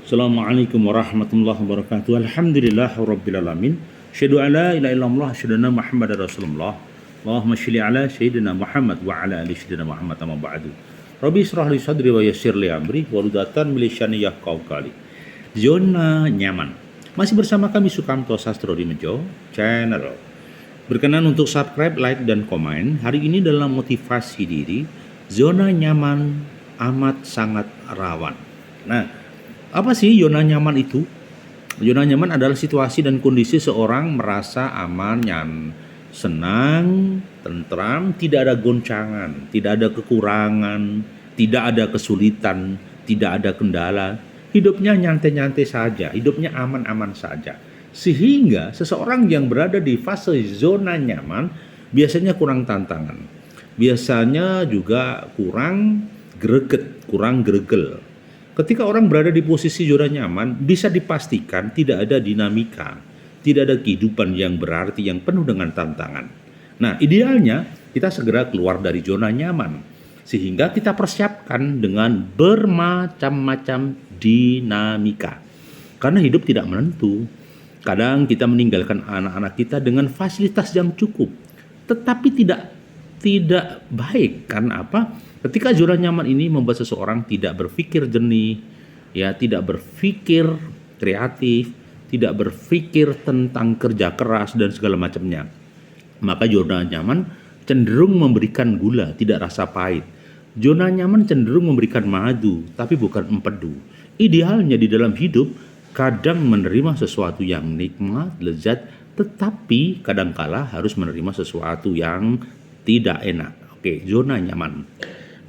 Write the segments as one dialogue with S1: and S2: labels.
S1: Assalamualaikum warahmatullahi wabarakatuh. Alhamdulillahirabbil alamin. Asyhadu an la ilaha illallah, asyhadu anna Muhammadar Rasulullah. Allahumma shalli ala sayyidina Muhammad wa ala ali sayyidina Muhammad amma ba'du. Rabbi israh li sadri wa yassir li amri wahlul min lisani yafqahu qawli. Zona nyaman. Masih bersama kami Sukamto Sastro di Mejo Channel. Berkenan untuk subscribe, like, dan komen. Hari ini dalam motivasi diri, zona nyaman amat sangat rawan. Nah, apa sih zona nyaman itu? Zona nyaman adalah situasi dan kondisi seorang merasa aman, senang, tentram, tidak ada goncangan, tidak ada kekurangan, tidak ada kesulitan, tidak ada kendala. Hidupnya nyantai-nyantai saja, hidupnya aman-aman saja. Sehingga seseorang yang berada di fase zona nyaman biasanya kurang tantangan. Biasanya juga kurang greget, kurang gregel. Ketika orang berada di posisi zona nyaman, bisa dipastikan tidak ada dinamika, tidak ada kehidupan yang berarti, yang penuh dengan tantangan. Nah, idealnya kita segera keluar dari zona nyaman, sehingga kita persiapkan dengan bermacam-macam dinamika. Karena hidup tidak menentu. Kadang kita meninggalkan anak-anak kita dengan fasilitas yang cukup, tetapi tidak baik. Karena apa? Ketika zona nyaman ini membuat seseorang tidak berpikir jernih, tidak berpikir kreatif, tidak berpikir tentang kerja keras dan segala macamnya. Maka zona nyaman cenderung memberikan gula, tidak rasa pahit. Zona nyaman cenderung memberikan madu, tapi bukan empedu. Idealnya di dalam hidup, kadang menerima sesuatu yang nikmat, lezat, tetapi kadangkala harus menerima sesuatu yang tidak enak. Oke, zona nyaman.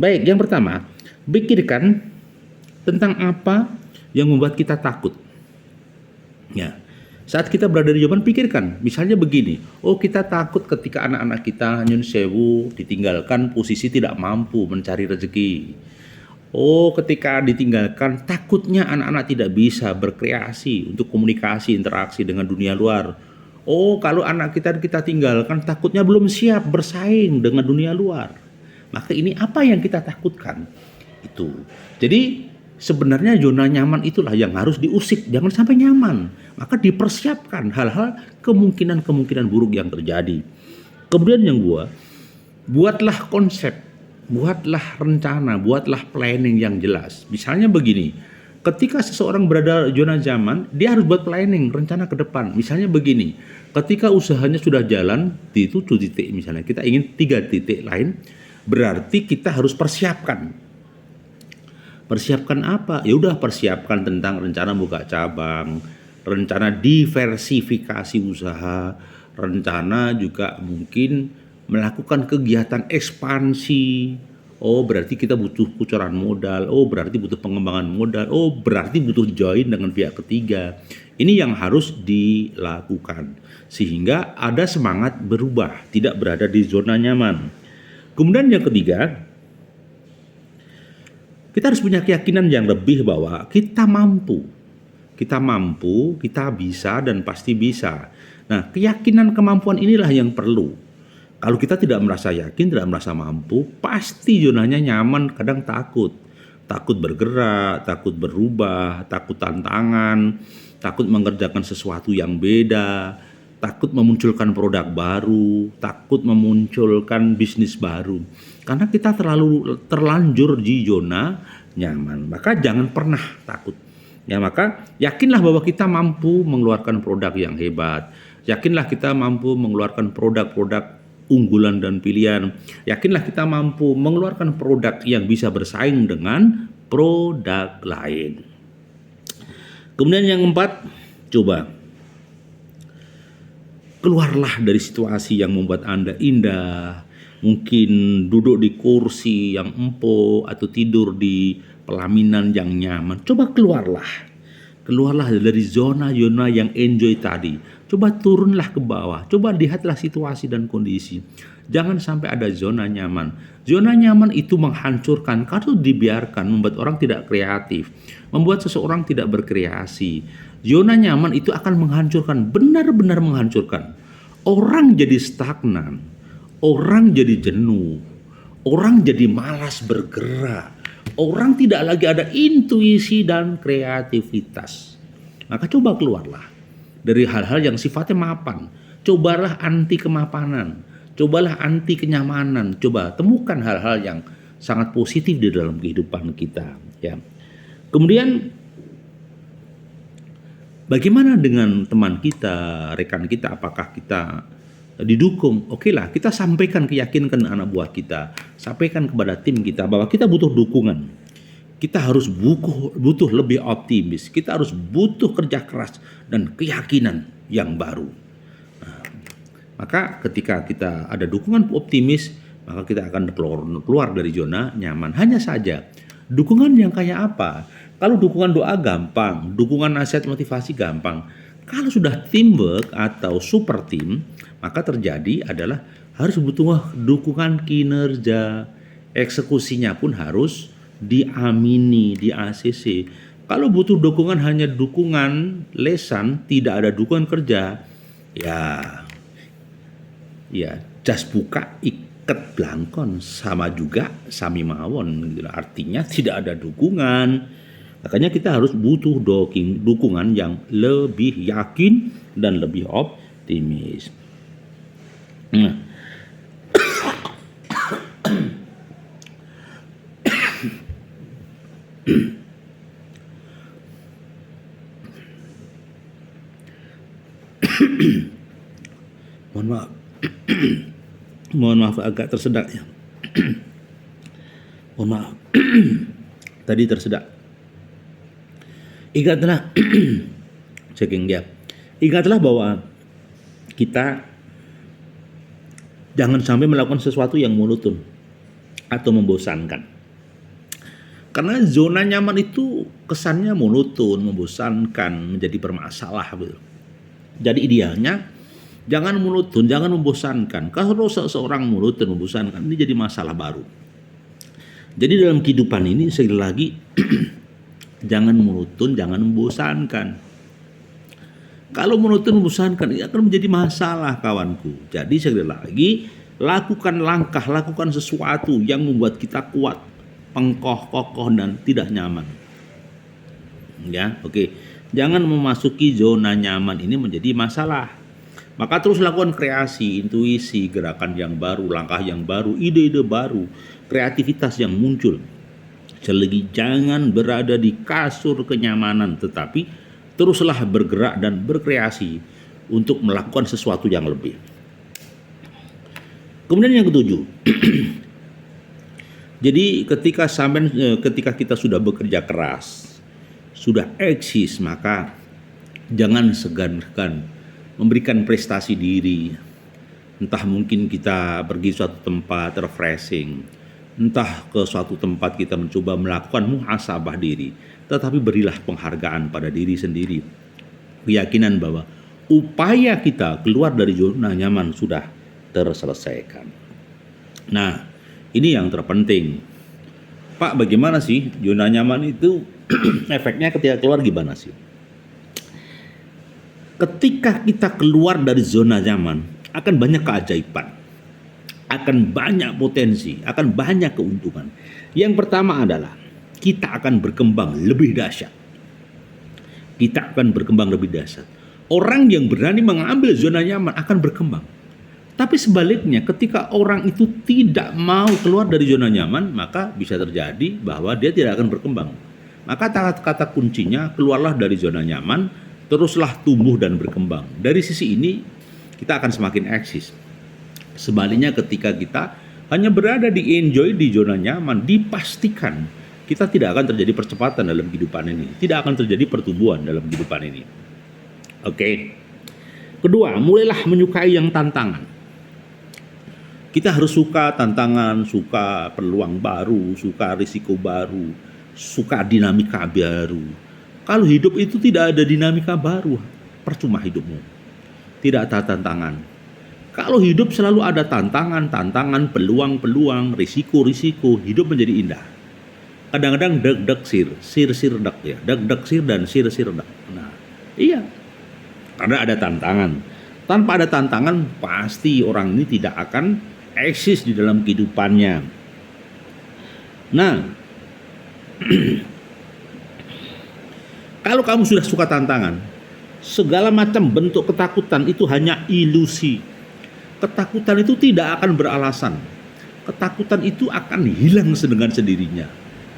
S1: Baik, yang pertama, pikirkan tentang apa yang membuat kita takut. Ya, saat kita berada di zona, pikirkan. Misalnya begini, kita takut ketika anak-anak kita nyun sewu ditinggalkan posisi tidak mampu mencari rezeki. Ketika ditinggalkan, takutnya anak-anak tidak bisa berkreasi untuk komunikasi, interaksi dengan dunia luar. Kalau anak kita tinggalkan, takutnya belum siap bersaing dengan dunia luar. Maka ini apa yang kita takutkan? Itu. Jadi sebenarnya zona nyaman itulah yang harus diusik, jangan sampai nyaman. Maka dipersiapkan hal-hal kemungkinan buruk yang terjadi. Kemudian yang kedua, buatlah konsep, buatlah rencana, buatlah planning yang jelas. Misalnya begini, ketika seseorang berada zona nyaman, dia harus buat planning, rencana ke depan. Misalnya begini, ketika usahanya sudah jalan di 7 titik misalnya, kita ingin 3 titik lain, berarti kita harus persiapkan. Persiapkan apa? Ya udah, persiapkan tentang rencana buka cabang, rencana diversifikasi usaha, rencana juga mungkin melakukan kegiatan ekspansi. Berarti kita butuh kucuran modal. Berarti butuh pengembangan modal. Berarti butuh join dengan pihak ketiga. Ini yang harus dilakukan sehingga ada semangat berubah, tidak berada di zona nyaman. Kemudian yang ketiga, kita harus punya keyakinan yang lebih bahwa kita mampu, kita bisa dan pasti bisa. Nah, keyakinan kemampuan inilah yang perlu. Kalau kita tidak merasa yakin, tidak merasa mampu, pasti zonanya nyaman, kadang takut bergerak, takut berubah, takut tantangan, takut mengerjakan sesuatu yang beda, takut memunculkan produk baru, takut memunculkan bisnis baru. Karena kita terlanjur di zona nyaman. Maka jangan pernah takut. Maka yakinlah bahwa kita mampu mengeluarkan produk yang hebat. Yakinlah kita mampu mengeluarkan produk-produk unggulan dan pilihan. Yakinlah kita mampu mengeluarkan produk yang bisa bersaing dengan produk lain. Kemudian yang keempat, coba keluarlah dari situasi yang membuat Anda indah. Mungkin duduk di kursi yang empuk atau tidur di pelaminan yang nyaman. Coba keluarlah dari zona-zona yang enjoy tadi. Coba turunlah ke bawah. Coba lihatlah situasi dan kondisi. Jangan sampai ada zona nyaman. Zona nyaman itu menghancurkan. Kalau dibiarkan membuat orang tidak kreatif, membuat seseorang tidak berkreasi. Zona nyaman itu akan menghancurkan, benar-benar menghancurkan. Orang jadi stagnan, orang jadi jenuh, orang jadi malas bergerak, Orang tidak lagi ada intuisi dan kreativitas. Maka coba keluarlah dari hal-hal yang sifatnya mapan. Cobalah anti kemapanan. Cobalah anti kenyamanan. Coba temukan hal-hal yang sangat positif di dalam kehidupan kita. Ya. Kemudian bagaimana dengan teman kita, rekan kita, apakah kita didukung? Oke lah, kita sampaikan, keyakinkan anak buah kita, sampaikan kepada tim kita bahwa kita butuh dukungan. Kita harus butuh lebih optimis, kita harus butuh kerja keras dan keyakinan yang baru. Nah, maka ketika kita ada dukungan optimis, maka kita akan keluar dari zona nyaman. Hanya saja, dukungan yang kayak apa? Kalau dukungan doa gampang, dukungan nasihat motivasi gampang. Kalau sudah teamwork atau super team, maka terjadi adalah harus butuh dukungan kinerja. Eksekusinya pun harus diamini, di ACC. Kalau butuh dukungan hanya dukungan lesan, tidak ada dukungan kerja, ya jas buka iket blangkon, sama juga sami mawon. Artinya tidak ada dukungan. Makanya kita harus butuh dukungan yang lebih yakin dan lebih optimis. Nah, mohon maaf, mohon maaf agak tersedak ya. Mohon maaf, tadi tersedak. Ingatlah, checking dia. Ingatlah bahwa kita jangan sampai melakukan sesuatu yang monoton atau membosankan. Karena zona nyaman itu kesannya monoton, membosankan, menjadi bermasalah. Jadi idealnya jangan monoton, jangan membosankan. Kalau seseorang monoton, membosankan, ini jadi masalah baru. Jadi dalam kehidupan ini sekali lagi jangan monoton, jangan membosankan. Kalau monoton membosankan, ini akan menjadi masalah, kawanku. Jadi sekali lagi, lakukan langkah, lakukan sesuatu yang membuat kita kuat, kokoh dan tidak nyaman. Ya, oke. Jangan memasuki zona nyaman ini menjadi masalah. Maka terus lakukan kreasi, intuisi, gerakan yang baru, langkah yang baru, ide-ide baru, kreativitas yang muncul. Selagi jangan berada di kasur kenyamanan, tetapi teruslah bergerak dan berkreasi untuk melakukan sesuatu yang lebih. Kemudian yang ketujuh, jadi ketika kita sudah bekerja keras, sudah eksis, maka jangan segan-segan memberikan prestasi diri. Entah mungkin kita pergi suatu tempat refreshing, entah ke suatu tempat kita mencoba melakukan muhasabah diri, tetapi berilah penghargaan pada diri sendiri. Keyakinan bahwa upaya kita keluar dari zona nyaman sudah terselesaikan. Nah, ini yang terpenting. Pak, bagaimana sih zona nyaman itu efeknya ketika keluar gimana sih? Ketika kita keluar dari zona nyaman, akan banyak keajaiban, akan banyak potensi, akan banyak keuntungan. Yang pertama adalah kita akan berkembang lebih dahsyat. Kita akan berkembang lebih dahsyat. Orang yang berani mengambil zona nyaman akan berkembang. Tapi sebaliknya, ketika orang itu tidak mau keluar dari zona nyaman, maka bisa terjadi bahwa dia tidak akan berkembang. Maka kata kuncinya, keluarlah dari zona nyaman, teruslah tumbuh dan berkembang. Dari sisi ini, kita akan semakin eksis. Sebaliknya ketika kita hanya berada di enjoy, di zona nyaman, dipastikan kita tidak akan terjadi percepatan dalam kehidupan ini. Tidak akan terjadi pertumbuhan dalam kehidupan ini. Oke. Kedua, mulailah menyukai yang tantangan. Kita harus suka tantangan, suka peluang baru, suka risiko baru, suka dinamika baru. Kalau hidup itu tidak ada dinamika baru, percuma hidupmu. Tidak ada tantangan. Kalau hidup selalu ada tantangan, peluang, risiko, hidup menjadi indah. Kadang-kadang deg-deg sir deg ya. Deg-deg sir dan sir deg. Nah, iya. Karena ada tantangan. Tanpa ada tantangan, pasti orang ini tidak akan eksis di dalam kehidupannya. Nah, Kalau kamu sudah suka tantangan, segala macam bentuk ketakutan itu hanya ilusi. Ketakutan itu tidak akan beralasan. Ketakutan itu akan hilang dengan sendirinya.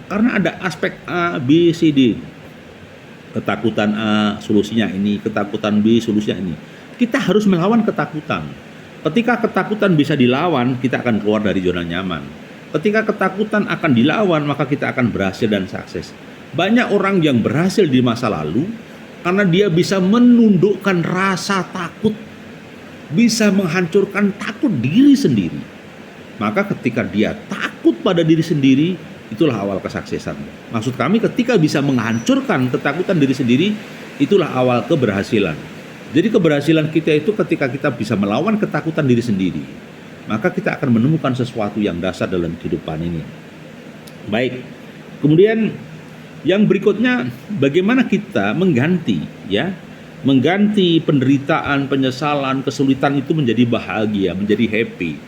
S1: Karena ada aspek A, B, C, D. Ketakutan A, solusinya ini. Ketakutan B, solusinya ini. Kita harus melawan ketakutan. Ketika ketakutan bisa dilawan, kita akan keluar dari zona nyaman. Ketika ketakutan akan dilawan, maka kita akan berhasil dan sukses. Banyak orang yang berhasil di masa lalu karena dia bisa menundukkan rasa takut, bisa menghancurkan takut diri sendiri. Maka ketika dia takut pada diri sendiri, itulah awal kesuksesan. Maksud kami ketika bisa menghancurkan ketakutan diri sendiri, itulah awal keberhasilan. Jadi keberhasilan kita itu ketika kita bisa melawan ketakutan diri sendiri, maka kita akan menemukan sesuatu yang dasar dalam kehidupan ini. Baik, kemudian yang berikutnya, bagaimana kita mengganti penderitaan, penyesalan, kesulitan itu menjadi bahagia, menjadi happy.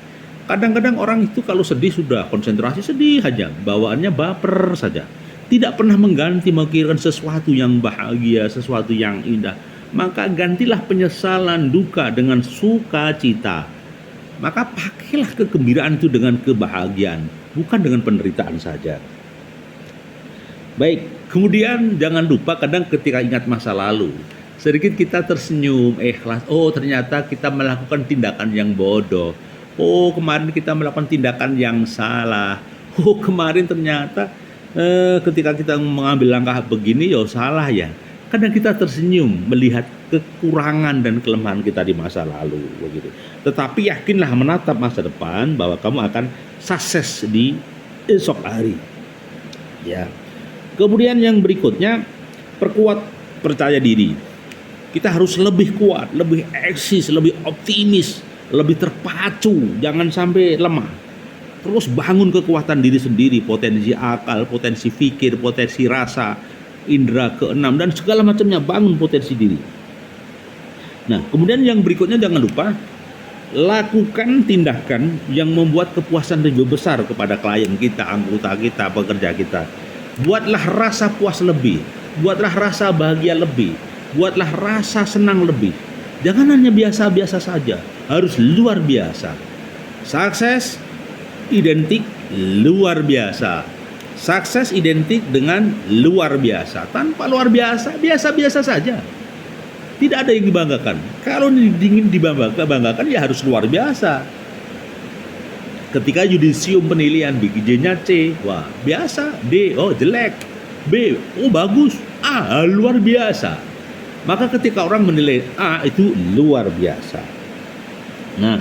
S1: Kadang-kadang orang itu kalau sedih sudah konsentrasi sedih aja, bawaannya baper saja. Tidak pernah mengganti memikirkan sesuatu yang bahagia, sesuatu yang indah. Maka gantilah penyesalan, duka dengan sukacita. Maka pakailah kegembiraan itu dengan kebahagiaan, bukan dengan penderitaan saja. Baik, kemudian jangan lupa kadang ketika ingat masa lalu, sedikit kita tersenyum, ikhlas. Oh, ternyata kita melakukan tindakan yang bodoh. Oh, kemarin kita melakukan tindakan yang salah. Oh, kemarin ternyata ketika kita mengambil langkah begini, ya salah ya. Kadang kita tersenyum melihat kekurangan dan kelemahan kita di masa lalu, begitu. Tetapi yakinlah menatap masa depan bahwa kamu akan sukses di esok hari. Ya. Kemudian yang berikutnya, perkuat percaya diri. Kita harus lebih kuat, lebih eksis, lebih optimis, lebih terpacu, jangan sampai lemah. Terus bangun kekuatan diri sendiri, potensi akal, potensi pikir, potensi rasa, indera keenam, dan segala macamnya, bangun potensi diri. Nah, kemudian yang berikutnya jangan lupa, lakukan tindakan yang membuat kepuasan lebih besar kepada klien kita, anggota kita, pekerja kita. Buatlah rasa puas lebih, buatlah rasa bahagia lebih, buatlah rasa senang lebih. Jangan hanya biasa-biasa saja, harus luar biasa. Sukses identik luar biasa. Sukses identik dengan luar biasa. Tanpa luar biasa, biasa-biasa saja. Tidak ada yang dibanggakan. Kalau ingin dibanggakan ya harus luar biasa. Ketika yudisium penilaian BJ-nya C, wah biasa. D, oh jelek. B, oh bagus. A, luar biasa. Maka ketika orang menilai A itu luar biasa. Nah,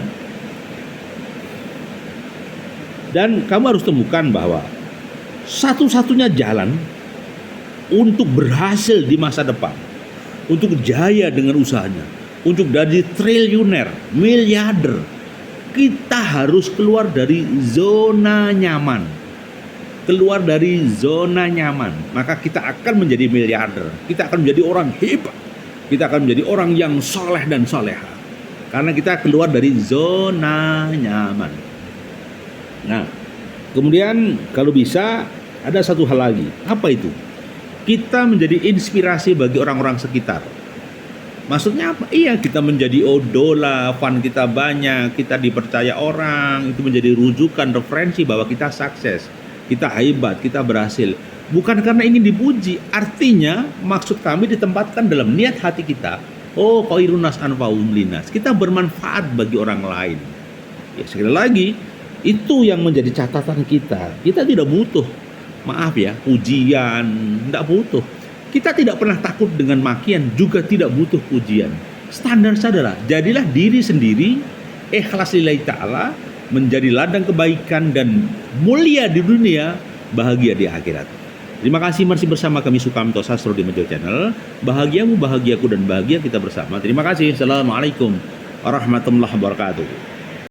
S1: dan kamu harus temukan bahwa satu-satunya jalan untuk berhasil di masa depan, untuk jaya dengan usahanya, untuk jadi triliuner, miliarder, kita harus keluar dari zona nyaman. Keluar dari zona nyaman, maka kita akan menjadi miliarder. Kita akan menjadi orang hebat. Kita akan menjadi orang yang soleh dan soleha. Karena kita keluar dari zona nyaman. Nah, kemudian kalau bisa ada satu hal lagi. Apa itu? Kita menjadi inspirasi bagi orang-orang sekitar. Maksudnya apa? Iya, kita menjadi idola, fan kita banyak, kita dipercaya orang, itu menjadi rujukan, referensi bahwa kita sukses, kita hebat, kita berhasil. Bukan karena ingin dipuji, artinya maksud kami ditempatkan dalam niat hati kita. Oh, khairun nas anfa'uhum linnas. Kita bermanfaat bagi orang lain. Ya, sekali lagi, itu yang menjadi catatan kita. Kita tidak butuh, maaf ya, pujian, tidak butuh. Kita tidak pernah takut dengan makian, juga tidak butuh pujian. Standar sadarlah, jadilah diri sendiri, ikhlas lillahi ta'ala, menjadi ladang kebaikan dan mulia di dunia, bahagia di akhirat. Terima kasih masih bersama kami Sukamto Sastro di Medio Channel. Bahagiamu, bahagiaku, dan bahagia kita bersama. Terima kasih. Assalamualaikum warahmatullahi wabarakatuh.